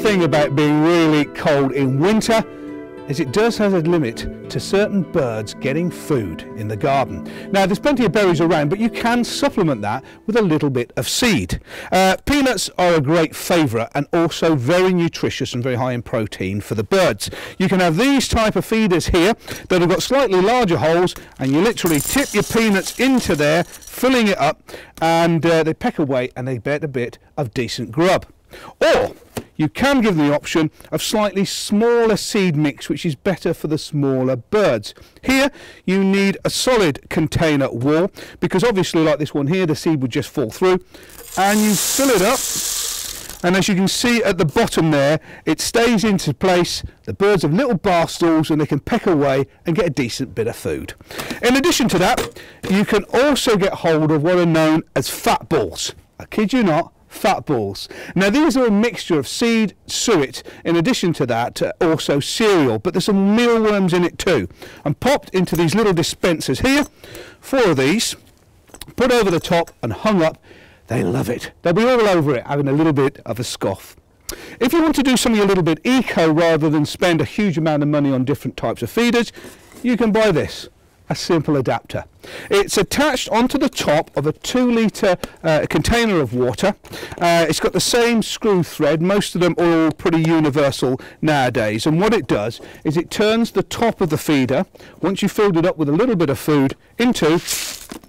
thing about being really cold in winter is it does have a limit to certain birds getting food in the garden. Now there's plenty of berries around, but you can supplement that with a little bit of seed. Peanuts are a great favourite and also very nutritious and very high in protein for the birds. You can have these type of feeders here that have got slightly larger holes, and you literally tip your peanuts into there, filling it up, and they peck away and they get a bit of decent grub. Or you can give them the option of slightly smaller seed mix, which is better for the smaller birds. Here you need a solid container wall, because obviously like this one here, the seed would just fall through, and you fill it up, and as you can see at the bottom there, it stays into place. The birds have little bar stools and they can peck away and get a decent bit of food. In addition to that, you can also get hold of what are known as fat balls. I kid you not, fat balls. Now these are a mixture of seed, suet, in addition to that also cereal, but there's some mealworms in it too, and popped into these little dispensers here. 4 of these, put over the top and hung up. They love it. They'll be all over it, having a little bit of a scoff. If you want to do something a little bit eco rather than spend a huge amount of money on different types of feeders, you can buy this. A simple adapter. It's attached onto the top of a 2-litre container of water. It's got the same screw thread. Most of them are all pretty universal nowadays, and what it does is it turns the top of the feeder, once you've filled it up with a little bit of food, into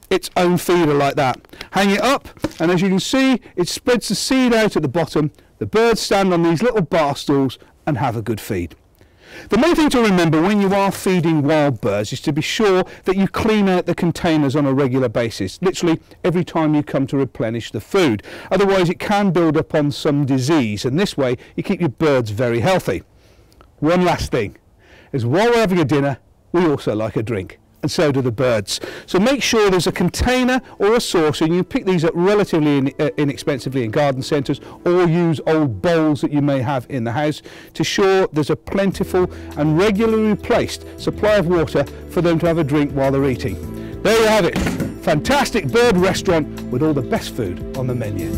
its own feeder like that. Hang it up, and as you can see, it spreads the seed out at the bottom. The birds stand on these little bar stools and have a good feed. The main thing to remember when you are feeding wild birds is to be sure that you clean out the containers on a regular basis, literally every time you come to replenish the food. Otherwise it can build up on some disease, and this way you keep your birds very healthy. One last thing is, while we're having a dinner, we also like a drink, and so do the birds. So make sure there's a container or a saucer, and you pick these up relatively inexpensively in garden centres, or use old bowls that you may have in the house to ensure there's a plentiful and regularly replaced supply of water for them to have a drink while they're eating. There you have it. Fantastic bird restaurant with all the best food on the menu.